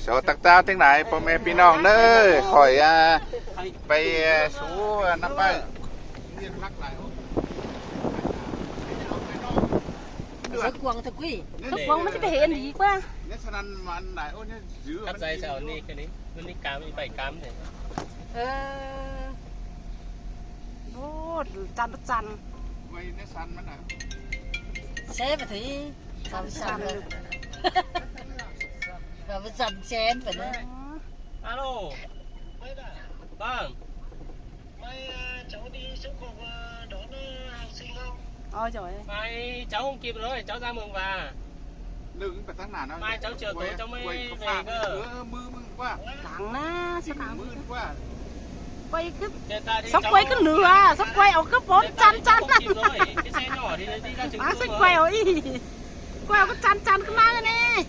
โสตักตาทั้งหลายพ่อแม่พี่น้องเด้อข่อยไปสู่น้ำไปเรียนรักหลายสักกวางสักกุ้ยสักกวางมันจะไปเห็นดีกว่าเนี่ยฉะนั้นมันได้โอ้เนี่ยยื้อ คับใจเสานี่แค่นี้มันนี่กามมีใบกามเนี่ยโอ้จันไว้ในสันมันน่ะเซฟไปทีสันเลยแบบสันเชนไปนะฮัลโหลบ้างcháu đi xuống cục đón học sinh không? Trời mai cháu không kịp rồi, cháu ra mừng và đừng phải tăng nản mai cháu chờ tối cháu mới về cơ mưa quá nặng á sao nặng mưa quá quay cứ sắp quay cứ nửa sắp quay ở cái bốn chăn cái xe nhỏ đi ra trường sắp quay ở ý quay ở cái chăn cái má này nè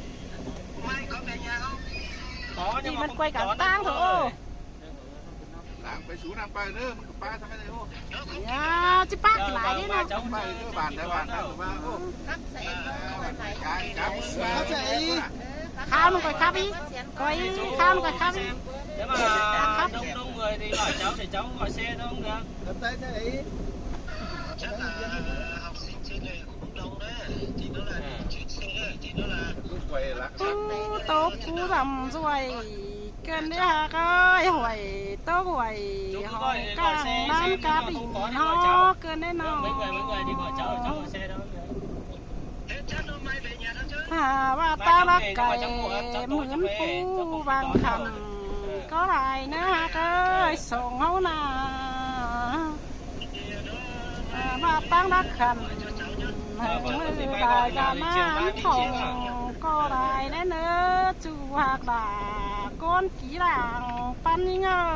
mai có về nhà không? Có nhưng mà mình quay cả tang thôi làmไปสู่น้ำไปเด้อมันก็ป้าทำไมได้โอ้จะป้าหลายนี่นะไปเด้อบ้านได้บ้านได้ว่าโอ้ข้าวมันก็ข้าวอีก้อยข้าวมันก็ข้าวอี nếu mà đông người thì gọi cháu để cháu gọi xe đâu không được chắc là học sinh trên này cũng đông đấy thì nó là chuyến xe thì nó là lúc quay là tốt cú làm rồi kênh đấy hả ơi hỏi tốt hỏi họ càng nam cá bị nó kênh đấy nó mấy người đi gọi cháu gọi xe đâu và ta bắt cày mướn phu vàng khẩm có lại nữa hả ơi sòng hấu nà và ta bắt khẩm mưa đại ra má thòng có lại nữa nữa chú hạc là con kỹ làng pan ngơ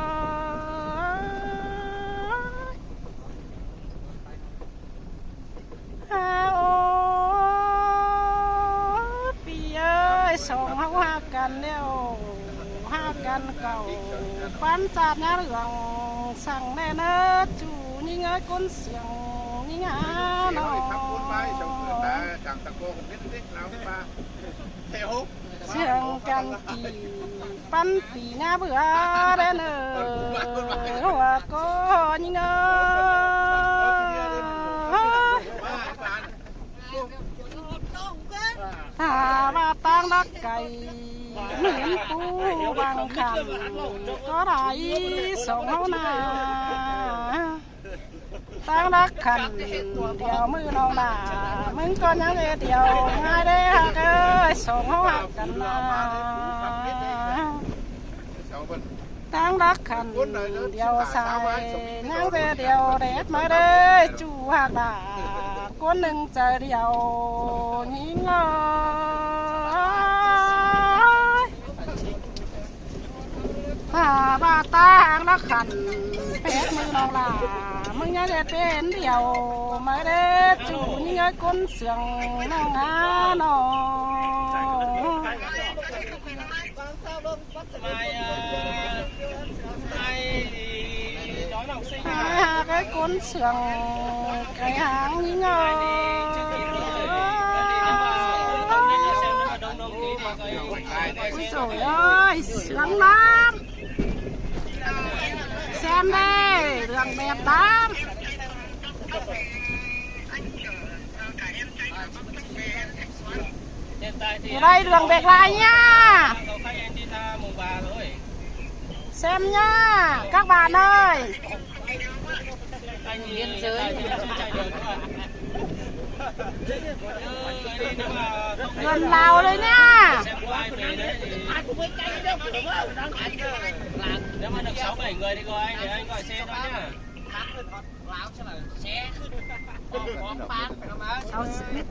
song hau haกันแล้วหากันเก่าปันจาดหน้าเรื่องสั่งแน่เน้อจูนี่เงยก้นเสียงนี่งาเนาะทำบุญไปชมเกิดแต่จังตะโกของนิดนิดเรามาเทหุเสียงกันจีปันปีหน้าเบื่อเด้อเน้อว่าก็นี่เงถ้าว่าตั้งรักไก่เหมือนปูบางคำก็ได้สองเท่านาตั้งรักขันเดียวมือน้องด่ามึงก็ยังเดียวง่ายได้หักเอ้ยสองเท่าหักกันนะตั้งรักขันเดียวใส่ยังเดียวเด็ดมาได้จูหักด่าคนหนึ่งใจเดียวนี่เงาถ้าบาตาหางละขันเป็ดมือน้องลามึงยังได้เป็นเดียวไม่ได้จูนี่ไงก้นเสียงน้องหาน้องcái cuốn sườn cái hàng như ngờ ôi trời ơi sướng lắm xem đây đường đẹp lắm ở đây đường đẹp lại nha xem nhá các bạn ơi biên giới gần Lào đấy nhá nếu mà được 6-7 người thì gọi anh để anh gọi xe thôi nhá Lào sẽ là xe bóng bán mà 6 Smith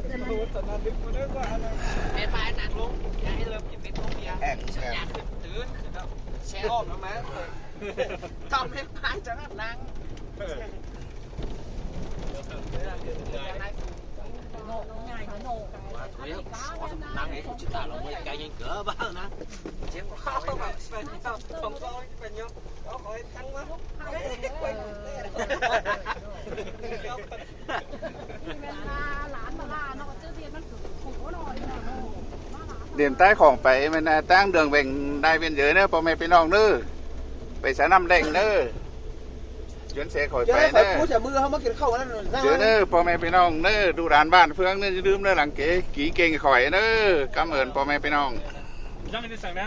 em phải nặng luôn cái lớp chỉ biết không bia sẽ nhạc tứ xe ôm nó má không em phải cho nó năng năng ấy chúng ta là mấy cái cỡ bao nè chém có khó không không có bên nhau có khỏi thắng quáล้านมาล้านเนาะชื่อเสียงมันถูกโหหน่อยเนาะ เดียมใต้ของไปมันตั้งเดืองแบ่งได้เป็นเยอะเนอะพ่อแม่พี่น้องเนอะไปสนามแดงเนอะจนเสียข่อย เจ้า ไป ได้ เน ข่อย อะ พูดจะมือเขามากินข้าวนั่น เจอเนอะพ่อแม่พี่น้องเนอะดูร้านบ้านเฟืองเนอะจะลืมเนอะหลังเก๋กี่เก่งข่อยเนอะกำเอิญพ่อแม่พี่น้อง Jangan di sana.